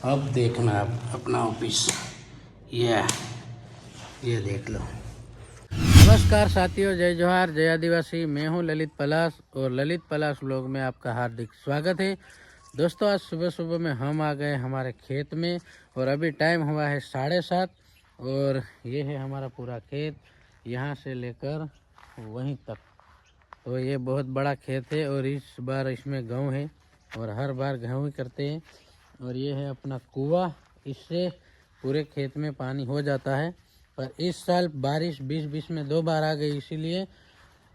अब देखना आप अपना ऑफिस ये देख लो। नमस्कार साथियों, जय जोहार, जय आदिवासी। मैं हूं ललित पलाश और ललित पलाश व्लॉग में आपका हार्दिक स्वागत है। दोस्तों, आज सुबह सुबह में हम आ गए हमारे खेत में और अभी टाइम हुआ है 7:30 और ये है हमारा पूरा खेत, यहाँ से लेकर वहीं तक। तो ये बहुत बड़ा खेत है और इस बार इसमें गेहूँ है और हर बार गेहूँ ही करते हैं। और ये है अपना कुआं, इससे पूरे खेत में पानी हो जाता है। पर इस साल बारिश 20-20 में 2 बार आ गई, इसीलिए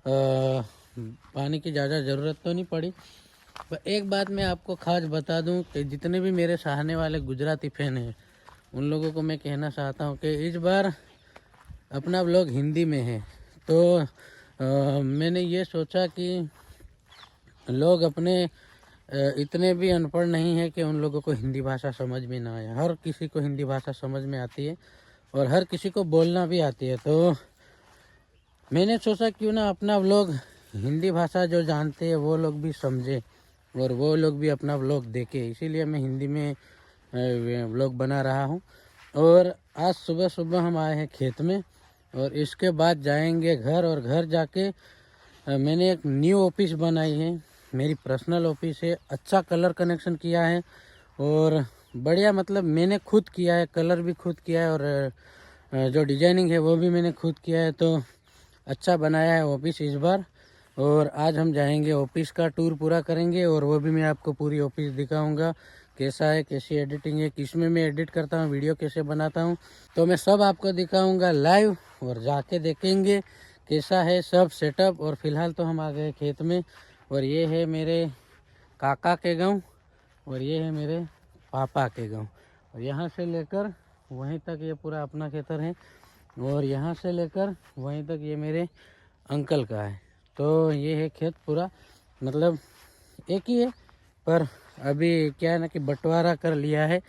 पानी की ज़्यादा ज़रूरत तो नहीं पड़ी। पर एक बात मैं आपको खास बता दूं कि जितने भी मेरे चाहने वाले गुजराती फैन हैं उन लोगों को मैं कहना चाहता हूं कि इस बार अपना व्लॉग हिंदी में है। तो मैंने ये सोचा कि लोग अपने इतने भी अनपढ़ नहीं है कि उन लोगों को हिंदी भाषा समझ में ना आए। हर किसी को हिंदी भाषा समझ में आती है और हर किसी को बोलना भी आती है। तो मैंने सोचा क्यों ना अपना व्लॉग हिंदी भाषा जो जानते हैं वो लोग भी समझे और वो लोग भी अपना व्लॉग देखे, इसीलिए मैं हिंदी में व्लॉग बना रहा हूँ। और आज सुबह सुबह हम आए हैं खेत में और इसके बाद जाएंगे घर, और घर जाके मैंने एक न्यू ऑफिस बनाई है, मेरी पर्सनल ऑफिस है। अच्छा कलर कनेक्शन किया है और बढ़िया, मतलब मैंने खुद किया है, कलर भी खुद किया है और जो डिजाइनिंग है वो भी मैंने खुद किया है। तो अच्छा बनाया है ऑफिस इस बार। और आज हम जाएंगे ऑफिस का टूर पूरा करेंगे और वो भी मैं आपको पूरी ऑफिस दिखाऊंगा, कैसा है, कैसी एडिटिंग है, किस में मैं एडिट करता हूँ, वीडियो कैसे बनाता हूँ, तो मैं सब आपको दिखाऊंगा लाइव और जाके देखेंगे कैसा है सब सेटअप। और फिलहाल तो हम आ गए खेत में और ये है मेरे काका के गांव और ये है मेरे पापा के गांव। और यहाँ से लेकर वहीं तक ये पूरा अपना खेतर है और यहाँ से लेकर वहीं तक ये मेरे अंकल का है। तो ये है खेत पूरा, मतलब एक ही है, पर अभी क्या है ना कि बंटवारा कर लिया है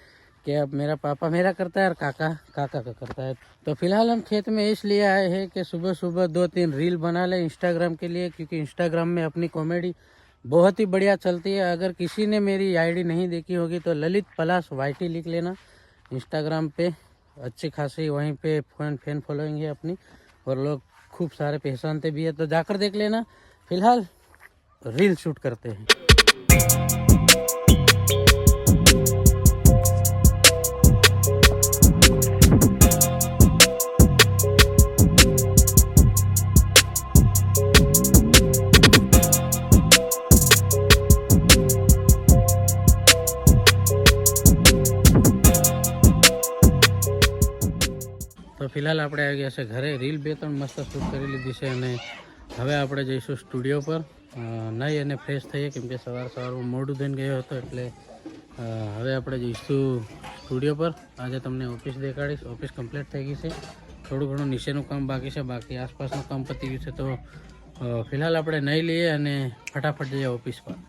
कि अब मेरा पापा मेरा करता है और काका काका का करता है। तो फिलहाल हम खेत में इसलिए आए हैं कि सुबह सुबह 2-3 रील बना लें इंस्टाग्राम के लिए, क्योंकि इंस्टाग्राम में अपनी कॉमेडी बहुत ही बढ़िया चलती है। अगर किसी ने मेरी आईडी नहीं देखी होगी तो ललित पलाश YT लिख लेना इंस्टाग्राम पे, अच्छी खासी वहीं पे फैन फॉलोइंग है अपनी और लोग खूब सारे पहचानते भी है, तो जाकर देख लेना। फिलहाल रील शूट करते हैं। તો ફિલહાલ આપણે આવી ગયા છે ઘરે, રીલ 2-3 મસ્ત શૂટ કરી લીધી છે અને હવે આપણે જઈશું સ્ટુડિયો પર નહીં અને ફ્રેશ થઈએ, કેમ કે સવારમાં મોઢું ધોઈને ગયો હતો, એટલે હવે આપણે જઈશું સ્ટુડિયો પર। આજે તમને ઓફિસ દેખાડીશ, ઓફિસ કમ્પ્લીટ થઈ ગઈ છે, થોડું ઘણું નીચેનું કામ બાકી છે, બાકી આસપાસનું કામ પતી ગયું છે। તો ફિલહાલ આપણે નહીં લઈએ અને ફટાફટ જઈએ ઓફિસ પર।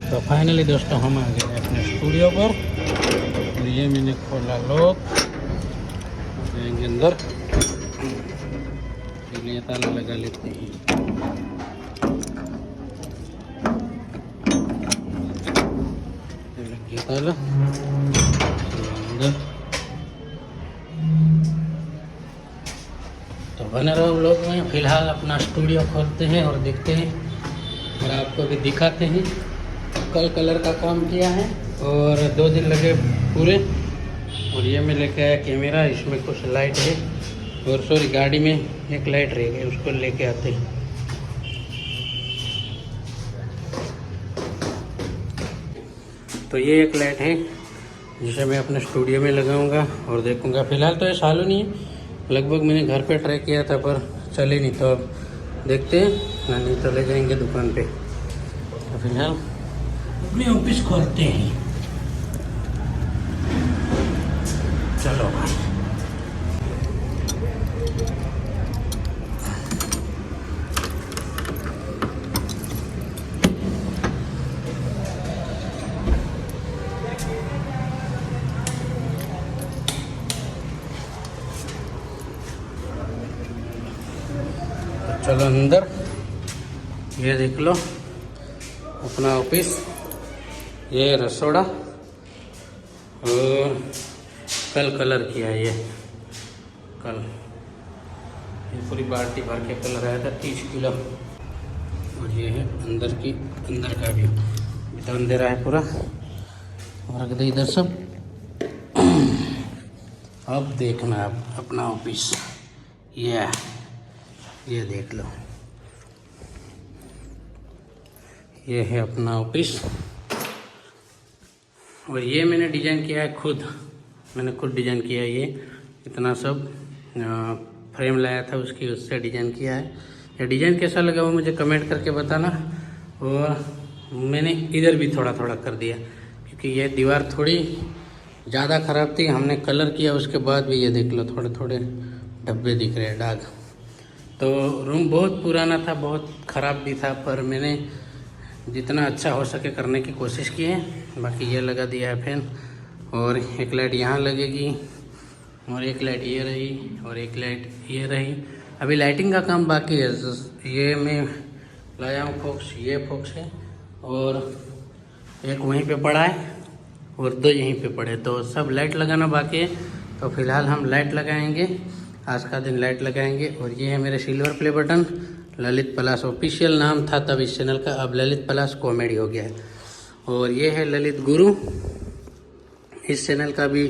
तो फाइनली दोस्तों हम आ गए अपने स्टूडियो पर और ये मैंने खोला लॉक, जाएंगे अंदर, ये ताला लगा लेते हैं। ये ताला अंदर, तो बने रहो लोग में। फिलहाल अपना स्टूडियो खोलते हैं और देखते हैं और आपको भी दिखाते हैं। कल कलर का काम किया है और 2 दिन लगे पूरे। और ये मैं लेके आया कैमरा, इसमें कुछ लाइट है और सॉरी गाड़ी में एक लाइट रह गई, उसको लेके आते हैं। तो ये एक लाइट है जिसे मैं अपने स्टूडियो में लगाऊंगा और देखूंगा। फिलहाल तो ये चालू नहीं है, लगभग मैंने घर पे ट्राई किया था पर चले नहीं, तो अब देखते हैं, नहीं तो ले जाएंगे दुकान पे। तो फिलहाल अपने ऑफिस खोलते हैं, चलो भाई। चलो अंदर, ये देख लो अपना ऑफिस, ये रसोड़ा, और कल कलर किया है ये, कल ये पूरी बाल्टी भर के कलर आया था 30 किलो। और ये है अंदर का व्यू, तो अंधेरा है पूरा, और रख दे इधर सब। अब देखना आप अपना ऑफिस, ये देख लो, ये है अपना ऑफिस। और ये मैंने डिज़ाइन किया है खुद, मैंने खुद डिज़ाइन किया है। ये इतना सब फ्रेम लाया था उससे डिज़ाइन किया है। ये डिज़ाइन कैसा लगा वो मुझे कमेंट करके बताना। और मैंने इधर भी थोड़ा थोड़ा कर दिया, क्योंकि ये दीवार थोड़ी ज़्यादा ख़राब थी। हमने कलर किया उसके बाद भी ये देख लो थोड़े थोड़े धब्बे दिख रहे हैं, दाग। तो रूम बहुत पुराना था, बहुत ख़राब भी था, पर मैंने जितना अच्छा हो सके करने की कोशिश की है। बाकी ये लगा दिया है फैन, और एक लाइट यहाँ लगेगी, और एक लाइट ये रही, और एक लाइट ये रही। अभी लाइटिंग का काम बाकी है। ये मैं लाया हूँ फोक्स, ये फोक्स है, और एक वहीं पे पड़ा है, और 2 यहीं पे पड़े। तो सब लाइट लगाना बाकी है। तो फिलहाल हम लाइट लगाएंगे, आज का दिन लाइट लगाएंगे। और ये है मेरे सिल्वर प्ले बटन, ललित पलाश ऑफिशियल नाम था तब इस चैनल का, अब ललित पलाश कॉमेडी हो गया है। और ये है ललित गुरु, इस चैनल का भी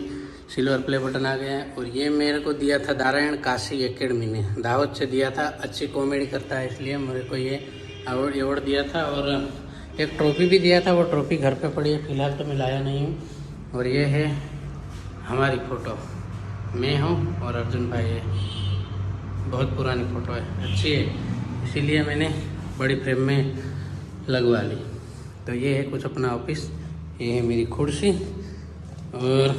सिल्वर प्ले बटन आ गया है। और ये मेरे को दिया था नारायण काशी एकेडमी ने, दावत से दिया था, अच्छी कॉमेडी करता है इसलिए मेरे को ये अवार्ड दिया था। और एक ट्रॉफी भी दिया था, वो ट्रॉफी घर पे पड़ी है, फिलहाल तो मैं लाया नहीं हूँ। और ये है हमारी फ़ोटो, मैं हूँ और अर्जुन भाई है, बहुत पुरानी फ़ोटो है, अच्छी है, इसीलिए मैंने बड़ी फ्रेम में लगवा ली। तो ये है कुछ अपना ऑफिस, ये है मेरी कुर्सी, और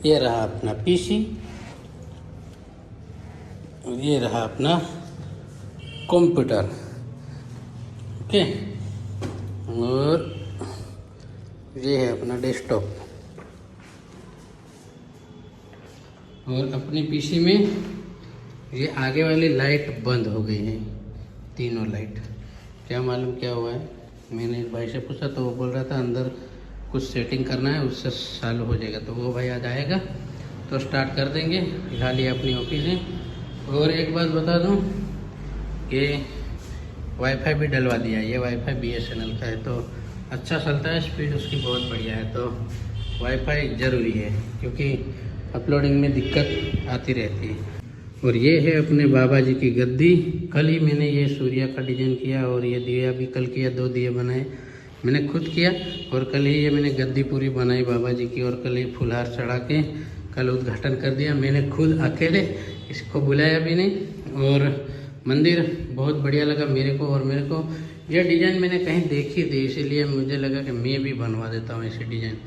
ये रहा अपना पीसी, और ये रहा अपना कंप्यूटर, ओके। और ये है अपना डेस्कटॉप। और अपने पीसी में ये आगे वाली लाइट बंद हो गई है, तीनों लाइट, क्या मालूम क्या हुआ है। मैंने एक भाई से पूछा तो वो बोल रहा था अंदर कुछ सेटिंग करना है, उससे चालू हो जाएगा। तो वो भाई आज आएगा तो स्टार्ट कर देंगे। फिलहाल ये अपनी ऑफिस है। और एक बात बता दूं कि वाईफाई भी डलवा दिया, ये वाईफाई BSNL का है, तो अच्छा चलता है, स्पीड उसकी बहुत बढ़िया है। तो वाईफाई ज़रूरी है, क्योंकि अपलोडिंग में दिक्कत आती रहती है। और ये है अपने बाबा जी की गद्दी, कल ही मैंने ये सूर्य का डिज़ाइन किया, और ये दिया भी कल किया, 2 दिए बनाए मैंने खुद किया। और कल ही ये मैंने गद्दी पूरी बनाई बाबा जी की, और कल ही फुलहार चढ़ा के कल उद्घाटन कर दिया मैंने खुद अकेले, इसको बुलाया भी नहीं। और मंदिर बहुत बढ़िया लगा मेरे को। और मेरे को ये डिज़ाइन मैंने कहीं देखी थी, इसीलिए मुझे लगा कि मैं भी बनवा देता हूँ ऐसे डिज़ाइन।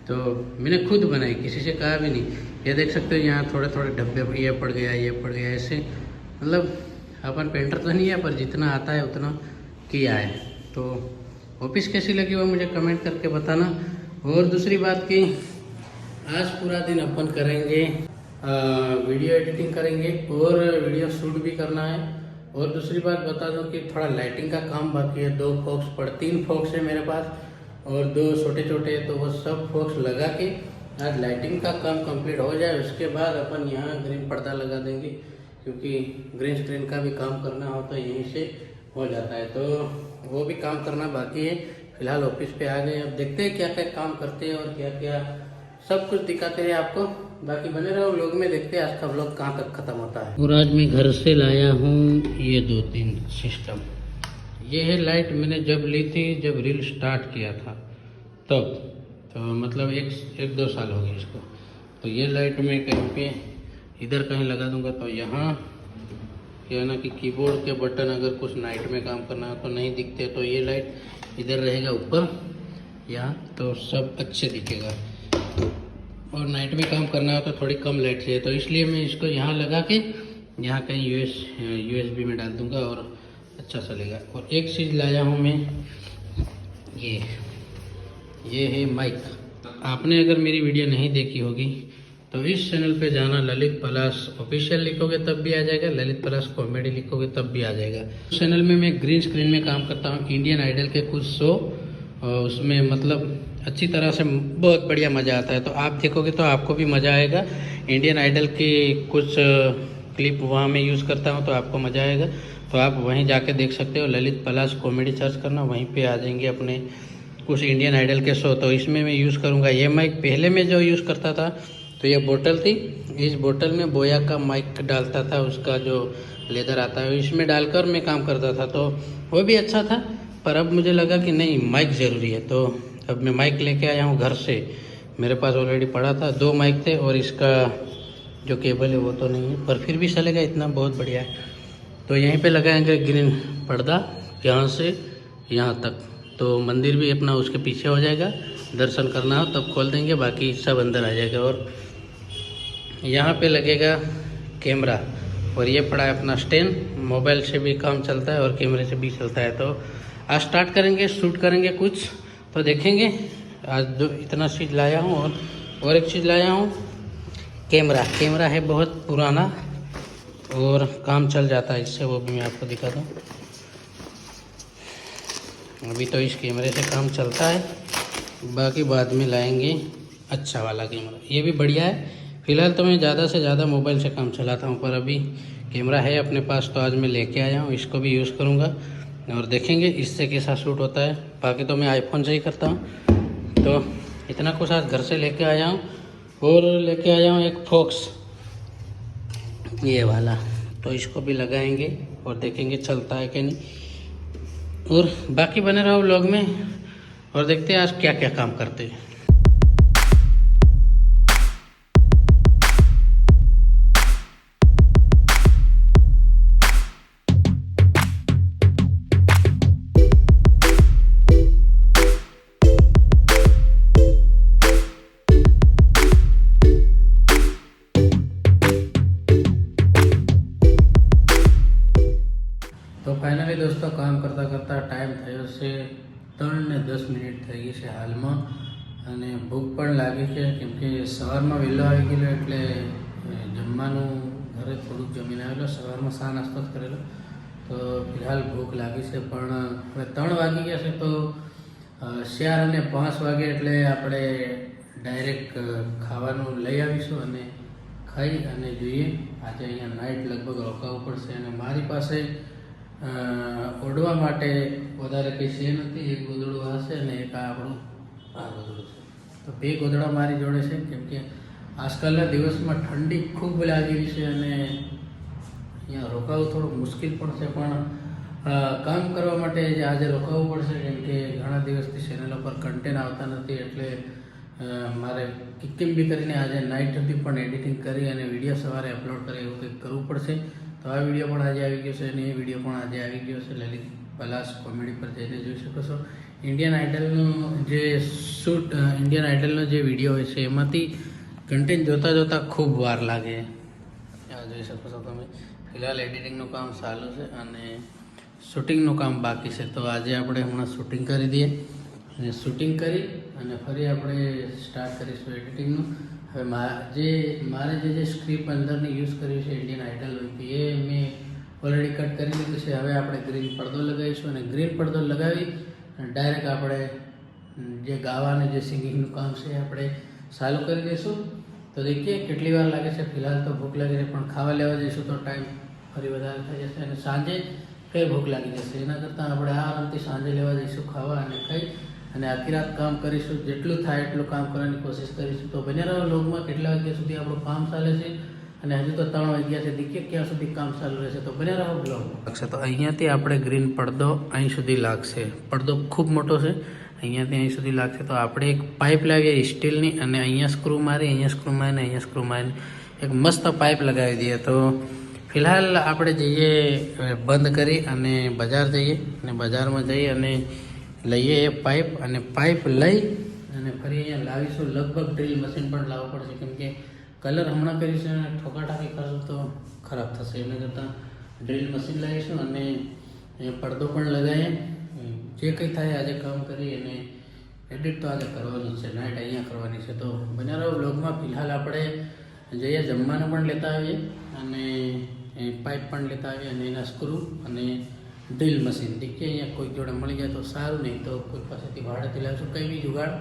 तो मैंने खुद बनाई, किसी से कहा भी नहीं। ये देख सकते हो यहाँ थोड़े थोड़े धब्बे, ये पड़ गया, ये पड़ गया, ऐसे। मतलब अपन पेंटर तो नहीं है, पर जितना आता है उतना किया है। तो ऑफिस कैसी लगी वो मुझे कमेंट करके बताना। और दूसरी बात कि आज पूरा दिन अपन करेंगे वीडियो एडिटिंग करेंगे, और वीडियो शूट भी करना है। और दूसरी बात बता दूं कि थोड़ा लाइटिंग का काम बाकी है। 3 फोक्स है मेरे पास, और 2 छोटे छोटे, तो वो सब फोक्स लगा के आज लाइटिंग का काम कंप्लीट हो जाए। उसके बाद अपन यहाँ ग्रीन पर्दा लगा देंगे, क्योंकि ग्रीन स्क्रीन का भी काम करना हो तो यहीं से हो जाता है। तो वो भी काम करना बाकी है। फिलहाल ऑफिस पे आ गए, अब देखते हैं क्या क्या काम करते हैं, और क्या क्या सब कुछ दिखाते हैं आपको। बाकी बने रहो व्लॉग में, देखते हैं आज का व्लॉग कहाँ तक खत्म होता है। और आज मैं घर से लाया हूँ ये 2-3 सिस्टम। ये है लाइट, मैंने जब ली थी, जब रील स्टार्ट किया था तब, तो मतलब 1-2 साल हो गए इसको। तो ये लाइट मैं कहीं पे इधर कहीं लगा दूंगा, तो यहाँ क्या ना कि कीबोर्ड के बटन अगर कुछ नाइट में काम करना हो तो नहीं दिखते, तो ये लाइट इधर रहेगा ऊपर यहाँ, तो सब अच्छे दिखेगा। और नाइट में काम करना हो तो थोड़ी कम लाइट चाहिए, तो इसलिए मैं इसको यहाँ लगा के यहाँ कहीं USB में डाल दूँगा और अच्छा चलेगा। और एक चीज़ लाया हूँ मैं, ये है माइक। आपने अगर मेरी वीडियो नहीं देखी होगी तो इस चैनल पे जाना, ललित पलाश ऑफिशियल लिखोगे तब भी आ जाएगा, ललित पलाश कॉमेडी लिखोगे तब भी आ जाएगा। उस चैनल में मैं ग्रीन स्क्रीन में काम करता हूँ, इंडियन आइडल के कुछ शो, और उसमें मतलब अच्छी तरह से बहुत बढ़िया मज़ा आता है। तो आप देखोगे तो आपको भी मज़ा आएगा। इंडियन आइडल की कुछ क्लिप वहाँ मैं यूज़ करता हूँ, तो आपको मज़ा आएगा। तो आप वहीं जाके देख सकते हो, ललित पलाश कॉमेडी सर्च करना, वहीं पे आ जाएंगे अपने कुछ इंडियन आइडल के शो। तो इसमें मैं यूज़ करूँगा ये माइक। पहले मैं जो यूज़ करता था तो ये बोतल थी, इस बोतल में बोया का माइक डालता था, उसका जो लेदर आता है इसमें डालकर मैं काम करता था, तो वो भी अच्छा था। पर अब मुझे लगा कि नहीं, माइक ज़रूरी है, तो अब मैं माइक लेके आया हूँ घर से। मेरे पास ऑलरेडी पड़ा था, 2 माइक थे, और इसका जो केबल है वो तो नहीं है, पर फिर भी चलेगा, इतना बहुत बढ़िया है। तो यहीं पे लगाएंगे ग्रीन पर्दा, यहाँ से यहाँ तक, तो मंदिर भी अपना उसके पीछे हो जाएगा। दर्शन करना हो तब खोल देंगे, बाकी सब अंदर आ जाएगा। और यहाँ पे लगेगा कैमरा, और ये पड़ा है अपना स्टैंड। मोबाइल से भी काम चलता है और कैमरे से भी चलता है। तो आज स्टार्ट करेंगे, शूट करेंगे कुछ, तो देखेंगे। आज जो इतना चीज़ लाया हूँ, और एक चीज़ लाया हूँ, कैमरा। कैमरा है बहुत पुराना और काम चल जाता है इससे, वो भी मैं आपको दिखा दूँ। अभी तो इस कैमरे से काम चलता है, बाकी बाद में लाएंगे अच्छा वाला कैमरा। ये भी बढ़िया है। फ़िलहाल तो मैं ज़्यादा से ज़्यादा मोबाइल से काम चलाता हूँ, पर अभी कैमरा है अपने पास, तो आज मैं लेके आया हूँ, इसको भी यूज़ करूँगा और देखेंगे इससे कैसा शूट होता है। बाकी तो मैं आईफोन से ही करता हूँ। तो इतना कुछ आज घर से लेके आया हूँ, और लेके आया हूँ एक फॉक्स, ये वाला, तो इसको भी लगाएंगे और देखेंगे चलता है कि नहीं। और बाकी बने रहो व्लॉग में, और देखते हैं आज क्या क्या काम करते हैं। तो फाइनली दोस्तों, काम करता करता टाइम થયો છે 3:10 થઈ ગઈ છે હાલમાં, અને ભૂખ પણ લાગી છે, કેમ કે સવારમાં વહેલો આવી ગયેલો, એટલે જમવાનું ઘરે થોડુંક જમીને આવેલો, સવારમાં શા નાસ્તો જ કરેલો, તો ફિલહાલ ભૂખ લાગી છે। પણ હવે 3 વાગી ગયા છે, તો 4 અને 5 વાગે એટલે આપણે ડાયરેક્ટ ખાવાનું લઈ આવીશું અને ખાઈ અને જોઈએ। આજે અહીંયા નાઇટ લગભગ રોકાવું પડશે, અને મારી પાસે ઓઢવા માટે વધારે કંઈ છે નથી। એક ગોદડું આ છે અને એક આ આપણું આ ગોદડું છે, તો 2 ગોદડા મારી જોડે છે, કેમ કે આજકાલના દિવસમાં ઠંડી ખૂબ લાગેલી છે અને અહીંયા રોકાવું થોડું મુશ્કેલ પણ છે। પણ કામ કરવા માટે આજે રોકાવું પડશે, કેમ કે ઘણા દિવસથી ચેનલ પર કન્ટેન્ટ આવતા નથી, એટલે મારે કેમ બી કરીને આજે નાઇટ સુધી પણ એડિટિંગ કરી અને વિડીયો સવારે અપલોડ કરે એવું કંઈક કરવું પડશે। તો આ વિડીયો પણ આજે આવી ગયો છે, અને એ વિડીયો પણ આજે આવી ગયો છે। લલિત પલાશ કોમેડી પર જઈને જોઈ શકો છો। ઇન્ડિયન આઇડલનું જે શૂટ, ઇન્ડિયન આઇડલનો જે વિડીયો હોય છે, એમાંથી કન્ટેન્ટ જોતાં જોતાં ખૂબ વાર લાગે। આ જોઈ શકો છો તમે। ફિલહાલ એડિટિંગનું કામ ચાલુ છે અને શૂટિંગનું કામ બાકી છે। તો આજે આપણે હમણાં શૂટિંગ કરી દઈએ, અને શૂટિંગ કરી અને ફરી આપણે સ્ટાર્ટ કરીશું એડિટિંગનું। હવે મારે જે સ્ક્રિપ્ટ અંદરની યુઝ કર્યું છે ઇન્ડિયન આઇડલ હોય, એ મેં ઓલરેડી કટ કરી લીધું છે। હવે આપણે ગ્રીન પડદો લગાવીશું, અને ગ્રીન પડદો લગાવી ડાયરેક્ટ આપણે જે ગાવાને જે સિંગિંગનું કામ છે આપણે ચાલુ કરી દઈશું। તો દેખીએ કેટલી વાર લાગે છે। ફિલહાલ તો ભૂખ લાગી છે, પણ ખાવા લેવા જઈશું તો ટાઈમ ફરી વધારે થઈ જશે, અને સાંજે કઈ ભૂખ લાગી જશે। એના કરતાં આપણે આરામથી સાંજે લેવા જઈશું ખાવા, અને ખાઈ અને આખી રાત કામ કરીશું। જેટલું થાય એટલું કામ કરવાની કોશિશ કરીશું। તો બને રહો વ્લોગમાં, કેટલા વાગ્યા સુધી આપણું કામ ચાલે છે, અને હજુ તો 3 વાગ્યા છે, દેખીએ ક્યાં સુધી કામ ચાલુ રહેશે। તો બને રહો વ્લોગમાં। તો અહીંયાથી આપણે ગ્રીન પડદો અહીં સુધી લાગશે। પડદો ખૂબ મોટો છે, અહીંયાથી અહીં સુધી લાગશે। તો આપણે એક પાઇપ લાવીએ સ્ટીલની, અને અહીંયા સ્ક્રૂ મારી, અહીંયા સ્ક્રૂ મારીને અહીંયા સ્ક્રૂ મારીને એક મસ્ત પાઇપ લગાવી દઈએ। તો ફિલહાલ આપણે જઈએ બંધ કરી અને બજાર જઈએ, અને બજારમાં જઈ અને લઈએ એ પાઇપ, અને પાઇપ લઈ અને ફરી અહીંયા લાવીશું। લગભગ ડ્રીલ મશીન પણ લાવવું પડશે, કેમ કે કલર હમણાં કરીશું અને ઠોકાઠાકી કરશું તો ખરાબ થશે। એના કરતાં ડ્રીલ મશીન લાવીશું અને પડદો પણ લગાવીએ। જે કંઈ થાય આજે કામ કરી અને એડિટ તો આજે કરવાનું જ છે, નાઇટ અહીંયા કરવાની છે। તો બને રહો વ્લોગમાં। ફિલહાલ આપણે જઈએ જમવાનું પણ લેતા આવીએ અને પાઇપ પણ લેતા આવીએ અને એના સ્ક્રૂ અને ડ્રીલ મશીન દેખીએ અહીંયા કોઈ જોડે મળી જાય તો સારું, નહીં તો કોઈ પાસેથી ભાડેથી લાવશું, કંઈ બી જુગાડ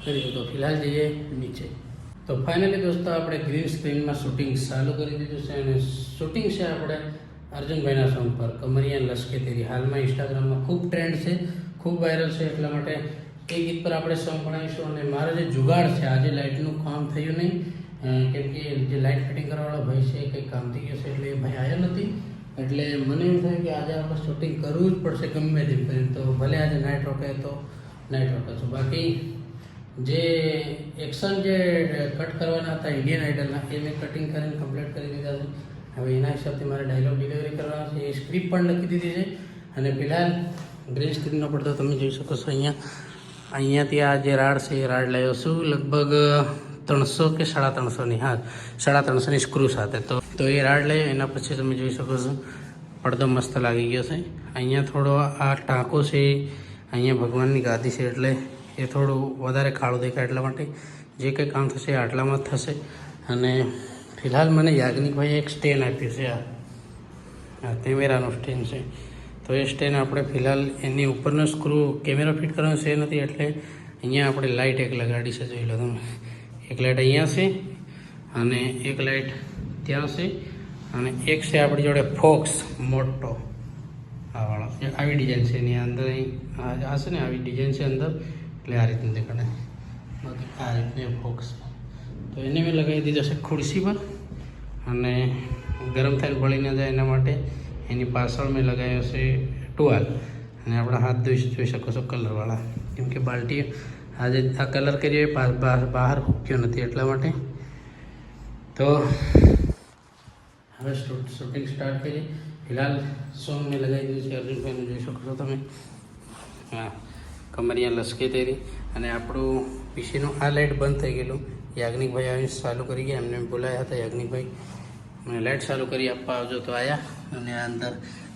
કરીશું. તો ફિલહાલ જઈએ નીચે. તો ફાઇનલી દોસ્તો આપણે ગ્રીન સ્ક્રીનમાં શૂટિંગ ચાલુ કરી દીધું છે અને શૂટિંગ છે આપણે અર્જુનભાઈના સોંગ પર કમરિયા લશ્કે તેરી. હાલમાં ઇન્સ્ટાગ્રામમાં ખૂબ ટ્રેન્ડ છે, ખૂબ વાયરલ છે, એટલા માટે એ ગીત પર આપણે સોંગ બનાવીશું. અને મારો જે જુગાડ છે, આજે લાઇટનું કામ થયું નહીં કેમ કે જે લાઇટ ફિટિંગ કરવાવાળો ભાઈ છે કંઈક કામ થઈ ગયું છે એટલે એ ભાઈ આવ્યો નથી. એટલે મને એમ થયું કે આજે આપણે શૂટિંગ કરવું જ પડશે ગમે તેમ કરીને. તો ભલે આજે નાઇટ રોકાય તો નાઇટ રોકાશું. બાકી જે એક્શન જે કટ કરવાના હતા ઇન્ડિયન આઇડલના એ મેં કટિંગ કરીને કમ્પ્લીટ કરી દીધા છે. હવે એના હિસાબથી મારે ડાયલોગ ડિલિવરી કરવાના છે. એ સ્ક્રિપ્ટ પણ લખી દીધી છે અને ફિલહાલ ગ્રીન સ્ક્રીનનો પડતો તમે જોઈ શકો છો. અહીંયાથી આ જે રાડ છે એ રાડ લાવ્યો છું લગભગ 300 કે 350ની, હા 350ની સ્ક્રૂ સાથે. તો એ રાડ લઈ એના પછી તમે જોઈ શકો છો પડદો મસ્ત લાગી ગયો છે. અહીંયા થોડો આ ટાંકો છે, અહીંયા ભગવાનની ગાદી છે એટલે એ થોડું વધારે કાળું દેખાય, એટલા માટે જે કંઈ કામ થશે આટલામાં જ થશે. અને ફિલહાલ મને યાજ્ઞિકભાઈએ એક સ્ટેન્ડ આપ્યું છે, આ કેમેરાનું સ્ટેન્ડ છે. તો એ સ્ટેન્ડ આપણે ફિલહાલ એની ઉપરનો સ્ક્રૂ કેમેરા ફિટ કરવાનો છે નથી, એટલે અહીંયા આપણે લાઇટ એક લગાડી છે, જોઈ લો તમે. એક લાઇટ અહીંયા છે અને એક લાઇટ ત્યાં છે અને એક છે આપણી જોડે ફોક્સ મોટો આવાળો. આવી ડિઝાઇન છે એની અંદર, આ છે ને આવી ડિઝાઇન છે અંદર, એટલે આ રીતનું દેખાડે. બાકી આ રીતની ફોક્સ. તો એને મેં લગાવી દીધો છે ખુરશી પર અને ગરમ થઈને બળી ન જાય એના માટે એની પાછળ મેં લગાવ્યો છે ટુવાલ. અને આપણા હાથ જોઈ શકો છો કલરવાળા, કેમ કે બાલ્ટી આજે આ કલર કર્યો એ બહાર ફૂક્યો નથી એટલા માટે. તો હવે શૂટિંગ સ્ટાર્ટ કરીએ. ફિલહાલ સોંગ મેં લગાવી દીધું છે અર્જુનભાઈનું, જોઈ શકો છો તમે. હા, કમરિયા લશ્કે તેરી. અને આપણું પીસીનું આ લાઇટ બંધ થઈ ગયેલું. યાજ્ઞિકભાઈ આવીને ચાલુ કરી ગયા, એમને બોલાયા હતા યાજ્ઞિકભાઈ, અને લાઇટ ચાલુ કરી આપવા આવજો તો આવ્યા. અને આ અંદર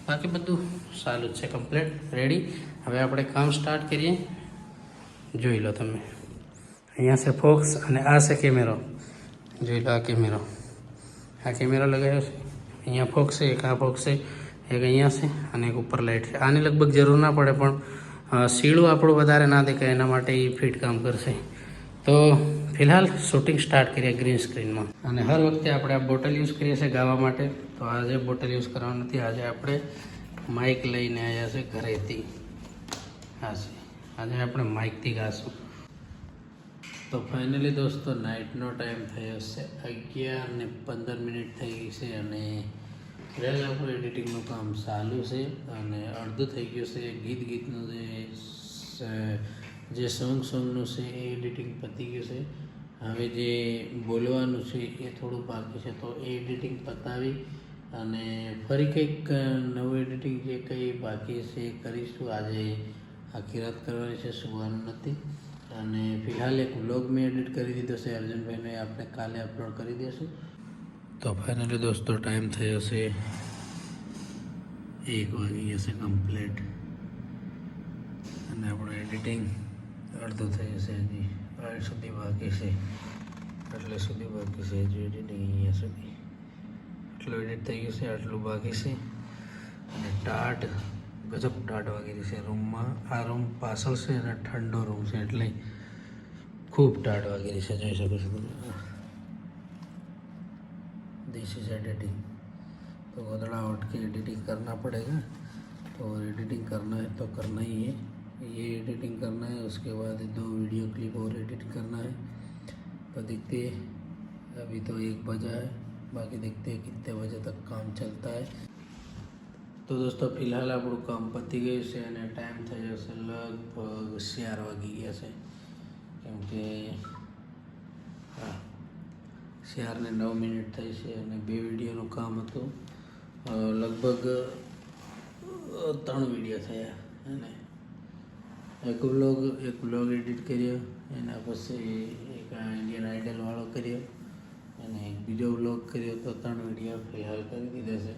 બાકી બધું ચાલુ જ છે, કમ્પ્લીટ રેડી. હવે આપણે કામ સ્ટાર્ટ કરીએ. જોઈ લો તમે, અહીંયા છે ફોક્સ અને આ છે કેમેરો. જોઈ લો આ કેમેરો લગાવ્યો છે. અહીંયા ફોક્સ છે, એક આ ફોક્સ છે, એક અહીંયા છે અને એક ઉપર લાઇટ છે. આની લગભગ જરૂર ના પડે, પણ સીડું આપણું વધારે ના દેખાય એના માટે એ ફિટ કામ કરશે. તો ફિલહાલ શૂટિંગ સ્ટાર્ટ કરીએ ગ્રીન સ્ક્રીનમાં. અને હર વખતે આપણે આ બોટલ યુઝ કરીએ છીએ ગાવા માટે, તો આજે બોટલ યુઝ કરવાનું નથી. આજે આપણે માઇક લઈને આવ્યા છે ઘરેથી. હા છે, આજે આપણે માઇકથી ગાશું. તો ફાઇનલી દોસ્તો નાઇટનો ટાઈમ થયો છે 11:15 થઈ ગઈ છે અને ફિલહાલ આપણું એડિટિંગનું કામ ચાલુ છે અને અડધું થઈ ગયું છે. ગીતનું જે સોંગનું છે એ એડિટિંગ પતી ગયું છે. હવે જે બોલવાનું છે એ થોડું બાકી છે, તો એ એડિટિંગ પતાવી અને ફરી કંઈક નવું એડિટિંગ જે કંઈ બાકી છે એ કરીશું. આજે આખી રાત કરવાની છે, સુવાનું નથી. અને ફિલહાલ એક વ્લોગ મેં એડિટ કરી દીધો છે અર્જુનભાઈને, આપણે કાલે અપલોડ કરી દઈશું. તો ફાઇનલી દોસ્તો ટાઈમ થયો છે 1 વાગી જશે કમ્પ્લીટ અને આપણું એડિટિંગ અડધું થયું છે. હજી આટલું સુધી બાકી છે, હજી એડિટિંગ અહીંયા સુધી આટલું એડિટ થઈ ગયું છે, આટલું બાકી છે. અને ગજબ ટાટ વાગી રહી છે રૂમમાં. આ રૂમ પાછળ છે અને ઠંડો રૂમ છે એટલે ખૂબ ટાટ વાગી રહી છે, જોઈ શકો છો તમે. दिस इज एडिटिंग, तो गोदड़ा उठ के एडिटिंग करना पड़ेगा. तो एडिटिंग करना है तो करना ही है. ये एडिटिंग करना है, उसके बाद 2 वीडियो क्लिप और एडिट करना है. तो देखते हैं, अभी तो 1 बजा है, बाकी देखते हैं कितने बजे तक काम चलता है. तो दोस्तों फिलहाल આપણું કામ પતી ગયું છે અને ટાઈમ થયો છે લગભગ 4 વાગી ગયા છે, કેમ કે 4:09 થઈ છે અને 2 વિડીયોનું કામ હતું. લગભગ 3 વિડીયો થયા અને એક વ્લોગ એડિટ કર્યો, એના પછી એક ઇન્ડિયન આઇડલવાળો કર્યો અને એક બીજો વ્લોગ કર્યો. તો 3 વિડીયો ફિલહાલ કરી દીધા છે.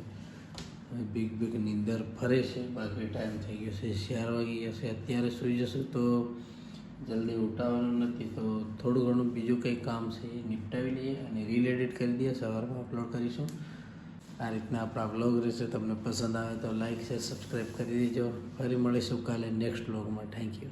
બિગ નીંદર ફરે છે, બાકી ટાઈમ થઈ ગયો છે 4 વાગી ગયા છે. અત્યારે સૂઈ જશું તો જલ્દી ઉઠાવવાનું નથી, તો થોડું ઘણું બીજું કંઈ કામ છે એ નિપટાવી લઈએ અને રીલ એડિટ કરી દઈએ, સવારમાં અપલોડ કરીશું. આ રીતના આપણા વ્લોગ રહેશે. તમને પસંદ આવે તો લાઈક શેર સબસ્ક્રાઈબ કરી દેજો. ફરી મળીશું કાલે નેક્સ્ટ વ્લોગમાં. Thank you.